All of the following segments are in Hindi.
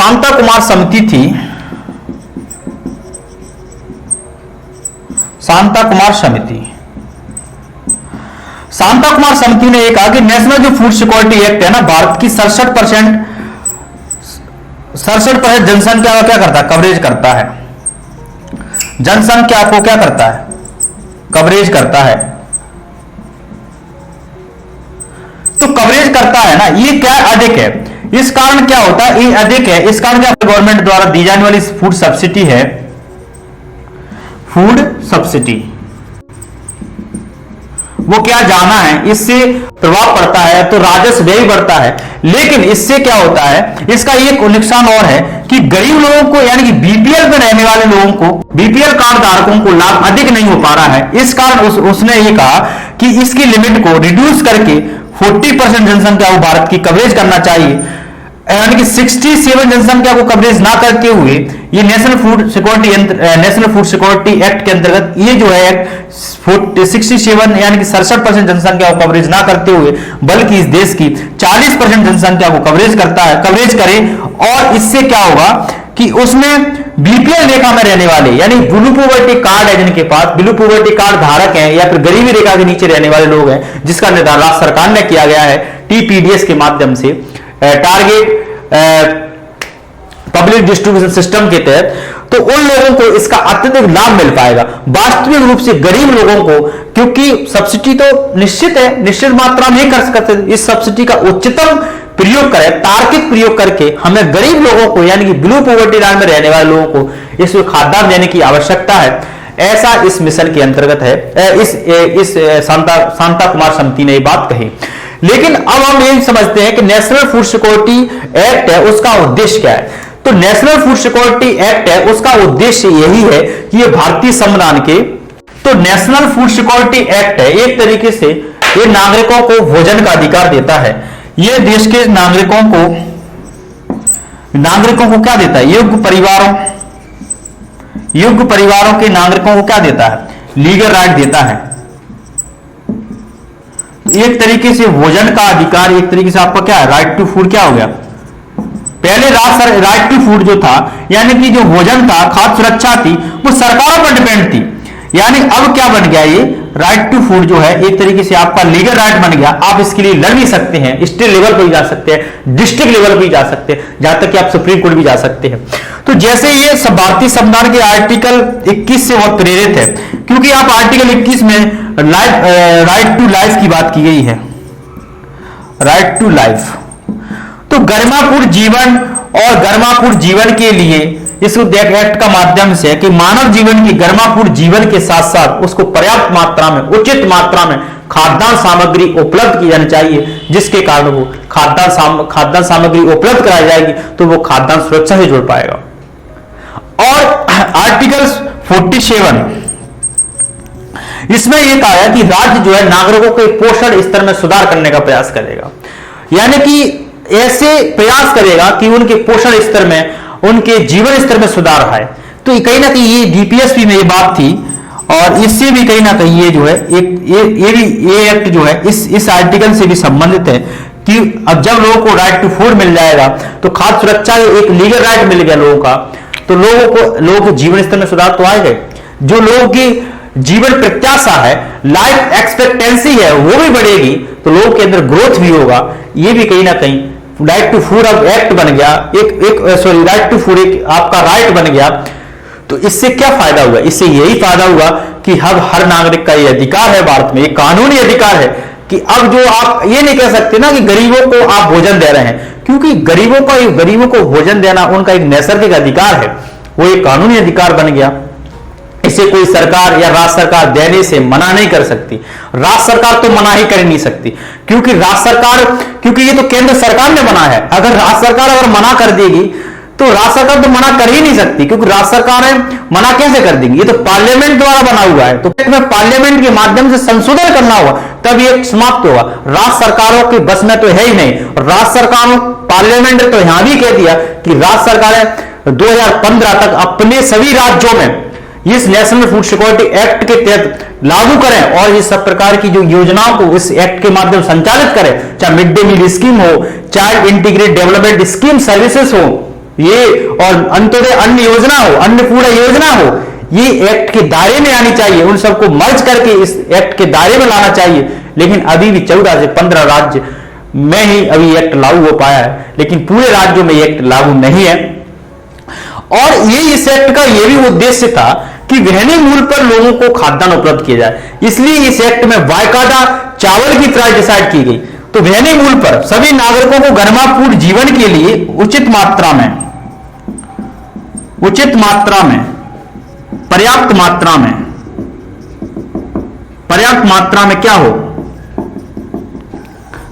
शांता कुमार समिति थी, शांता कुमार समिति, शांता कुमार समिति ने यह कहा कि नेशनल जो फूड सिक्योरिटी एक्ट है ना, भारत की 67% जनसंख्या को क्या करता है, कवरेज करता है, जनसंख्या को क्या करता है, कवरेज करता है। तो कवरेज करता है ना, ये क्या अधिक है, इस कारण क्या होता है, ये अधिक है, इस कारण क्या गवर्नमेंट द्वारा दी जाने वाली फूड सब्सिडी है, फूड सब्सिडी, वो क्या जाना है, इससे प्रभाव पड़ता है, तो राजस्व व्यय बढ़ता है। लेकिन इससे क्या होता है, इसका एक नुकसान और है कि गरीब लोगों को यानी कि बीपीएल में रहने वाले लोगों को, बीपीएल कार्ड धारकों को लाभ अधिक नहीं हो पा रहा है। इस कारण उसने ये कहा कि इसकी लिमिट को रिड्यूस करके 40% जनसंख्या को भारत की कवरेज करना चाहिए, यानी कि 67 जनसंख्या को कवरेज ना करते हुए ये नेशनल फूड सिक्योरिटी एक्ट के अंतर्गत ये जो है 67 यानी कि 67% जनसंख्या को कवरेज ना करते हुए बल्कि इस देश की 40% जनसंख्या को कवरेज करे। और इससे क्या होगा कि उसमें बीपीएल रेखा में रहने वाले यानी ब्लू पॉवर्टी कार्ड है, जिनके पास ब्लू पॉवर्टी कार्ड धारक हैं या फिर गरीबी रेखा के नीचे रहने वाले लोग हैं, जिसका निर्धारण राज्य सरकार ने किया गया है टीपीडीएस के माध्यम से, टारगेट पब्लिक डिस्ट्रीब्यूशन सिस्टम के तहत, तो उन लोगों को इसका अत्यधिक लाभ मिल पाएगा। वास्तविक रूप से गरीब लोगों को, क्योंकि सब्सिडी तो निश्चित है, निश्चित मात्रा में कर सकते, इस सब्सिडी का उच्चतम प्रयोग करें, तार्किक प्रयोग करके हमें गरीब लोगों को यानी कि ब्लू पॉवर्टी लाइन में रहने वाले लोगों को इसमें खाद्यान्न देने की आवश्यकता है, ऐसा इस मिशन के अंतर्गत है। इस शांता कुमार समिति ने ये बात कही। लेकिन अब हम ये समझते हैं कि नेशनल फूड सिक्योरिटी एक्ट है, उसका उद्देश्य क्या है। तो नेशनल फूड सिक्योरिटी एक्ट है, उसका उद्देश्य यही है कि ये भारतीय संविधान के, तो नेशनल फूड सिक्योरिटी एक्ट है एक तरीके से ये नागरिकों को भोजन का अधिकार देता है। ये देश के नागरिकों को क्या देता है, योग्य परिवारों के नागरिकों को क्या देता है, लीगल राइट देता है। एक तरीके से भोजन का अधिकार, एक तरीके से आपका क्या है, राइट टू फूड क्या हो गया। पहले राइट टू फूड जो था यानी कि जो भोजन था, खाद्य सुरक्षा थी, वो सरकारों पर डिपेंड थी। यानी अब क्या बन गया, ये राइट टू फूड जो है एक तरीके से आपका लीगल राइट बन गया। आप इसके लिए लड़ भी सकते हैं, स्टेट लेवल पर भी जा सकते हैं, डिस्ट्रिक्ट लेवल पर भी जा सकते हैं, जहां तक कि आप सुप्रीम कोर्ट भी जा सकते हैं। तो जैसे ये भारतीय संविधान के आर्टिकल 21 से बहुत प्रेरित है, क्योंकि आप आर्टिकल 21 में राइट टू लाइफ की बात की गई है, राइट टू लाइफ। तो गरिमापूर्ण जीवन और गरिमापूर्ण जीवन के लिए इस एक्ट का माध्यम से कि मानव जीवन की गरिमापूर्ण जीवन के साथ साथ उसको पर्याप्त मात्रा में, उचित मात्रा में खाद्यान्न सामग्री उपलब्ध की जानी चाहिए, जिसके कारण वो खाद्यान्न सामग्री उपलब्ध कराई जाएगी तो वो खाद्यान्न सुरक्षा से जुड़ पाएगा। और आर्टिकल 47 इसमें यह कहा है कि राज्य जो है नागरिकों के पोषण स्तर में सुधार करने का प्रयास करेगा, यानी कि ऐसे प्रयास करेगा कि उनके पोषण स्तर में, उनके जीवन स्तर में सुधार आए। तो कहीं ना कहीं ये डीपीएसपी में ये बात थी, और इससे भी कहीं ना कहीं ये जो है ये एक्ट जो है इस आर्टिकल से भी संबंधित है कि अब जब लोगों को राइट टू फूड मिल जाएगा तो खाद्य सुरक्षा एक लीगल राइट मिल गया लोगों का, तो लोगों को जीवन स्तर में सुधार तो आएगा। जो लोगों की जीवन प्रत्याशा है, लाइफ एक्सपेक्टेंसी है, वो भी बढ़ेगी, तो लोगों के अंदर ग्रोथ भी होगा। ये भी कहीं ना कहीं राइट टू फूड अब एक्ट बन गया, राइट टू फूड एक आपका राइट बन गया। तो इससे क्या फायदा हुआ, इससे यही फायदा हुआ कि अब हर नागरिक का ये अधिकार है भारत में, एक कानूनी अधिकार है कि अब जो आप ये नहीं कह सकते ना कि गरीबों को आप भोजन दे रहे हैं, क्योंकि गरीबों को भोजन देना उनका एक नैसर्गिक अधिकार है, वो एक कानूनी अधिकार बन गया। इसे कोई सरकार या राज्य सरकार देने से मना नहीं कर सकती। राज्य सरकार तो मना ही कर नहीं सकती, क्योंकि ये तो केंद्र सरकार ने मना है। अगर राज्य सरकार मना कर देगी तो राज्य सरकार तो मना कर ही नहीं सकती, क्योंकि राज्य सरकार मना कैसे कर देंगी, ये तो पार्लियामेंट द्वारा बना हुआ है, तो पार्लियामेंट के माध्यम से संशोधन करना होगा तब ये समाप्त होगा। राज्य सरकारों के बस में तो है ही नहीं। राज्य सरकार, पार्लियामेंट ने तो यहां भी कह दिया कि राज्य सरकारें 2015 तक अपने सभी राज्यों में इस नेशनल फूड सिक्योरिटी एक्ट के तहत लागू करें और इस सब प्रकार की जो योजनाओं को इस एक्ट के माध्यम संचालित करें, चाहे मिड डे मील स्कीम हो, child integrated development scheme services हो, ये और अंत्योदय अन्न योजना हो, अन्नपूर्णा योजना हो, ये एक्ट के दायरे में आनी चाहिए। उन सबको मर्ज करके इस एक्ट के दायरे में लाना चाहिए। लेकिन अभी भी 14 से 15 राज्य में ही अभी एक्ट लागू हो पाया है, लेकिन पूरे राज्यों में एक्ट लागू नहीं है। और ये इस एक्ट का ये भी उद्देश्य था कि वहनी मूल पर लोगों को खाद्यान्न उपलब्ध किया जाए, इसलिए इस एक्ट में बाकायदा चावल की प्राइस डिसाइड की गई। तो वहनी मूल पर सभी नागरिकों को गरिमापूर्ण जीवन के लिए उचित मात्रा में, पर्याप्त मात्रा में क्या हो,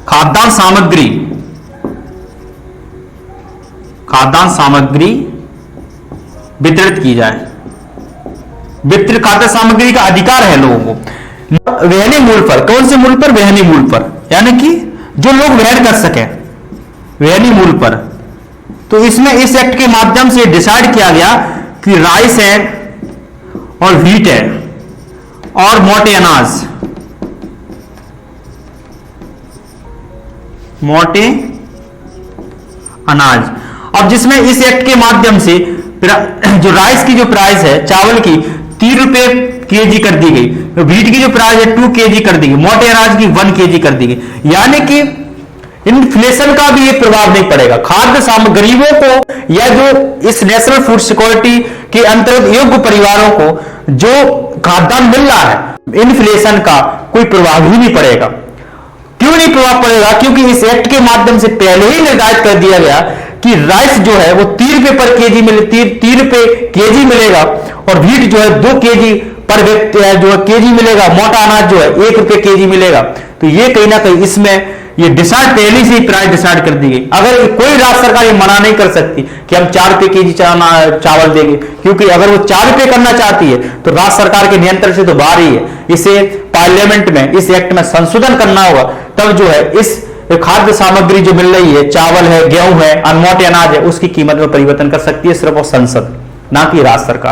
खाद्यान्न सामग्री वितरित की जाए। वितरित खाद्य सामग्री का अधिकार है लोगों को। वहनी मूल पर, कौन से मूल पर? वहनी मूल पर, यानी कि जो लोग वहन कर सके, वहनी मूल पर। तो इसमें इस एक्ट के माध्यम से डिसाइड किया गया कि राइस है और व्हीट है और मोटे अनाज। अब जिसमें इस एक्ट के माध्यम से जो राइस की जो प्राइस है, चावल की 3 रुपए केजी कर दी गई, तो व्हीट की जो प्राइस है 2 केजी कर दी गई, मोटे अनाज की 1 केजी कर दी गई। यानी कि इन्फ्लेशन का भी ये प्रभाव नहीं पड़ेगा। खाद्य सामग्री गरीबों को या जो इस नेशनल फूड सिक्योरिटी के अंतर्गत योग्य परिवारों को जो खाद्यान्न मिल रहा है, इन्फ्लेशन का कोई प्रभाव ही नहीं पड़ेगा। क्यों नहीं प्रभाव पड़ेगा? क्योंकि इस एक्ट के माध्यम से पहले ही निर्धारित कर दिया गया कि राइस जो है वो 3 रुपए पर केजी मिले, 3 रुपए केजी मिलेगा, और व्हीट जो है 2 केजी पर व्यक्ति जो है केजी मिलेगा, मोटा अनाज जो है 1 रुपए केजी मिलेगा। तो ये कहीं ना कहीं इसमें ये डिसाइड पहले से ही प्राइस डिसाइड कर दी गई। अगर कोई राज्य सरकार ये मना नहीं कर सकती कि हम 4 रुपए केजी चावल देंगे, क्योंकि अगर वो 4 रुपए करना चाहती है तो राज्य सरकार के नियंत्रण से तो बाहर ही है। इसे पार्लियामेंट में इस एक्ट में संशोधन करना होगा, तब जो है इस खाद्य सामग्री जो मिल रही है, चावल है, गेहूं है, मोटे अनाज है, उसकी कीमत में परिवर्तन कर सकती है सिर्फ और संसद, ना कि राज्य सरकार।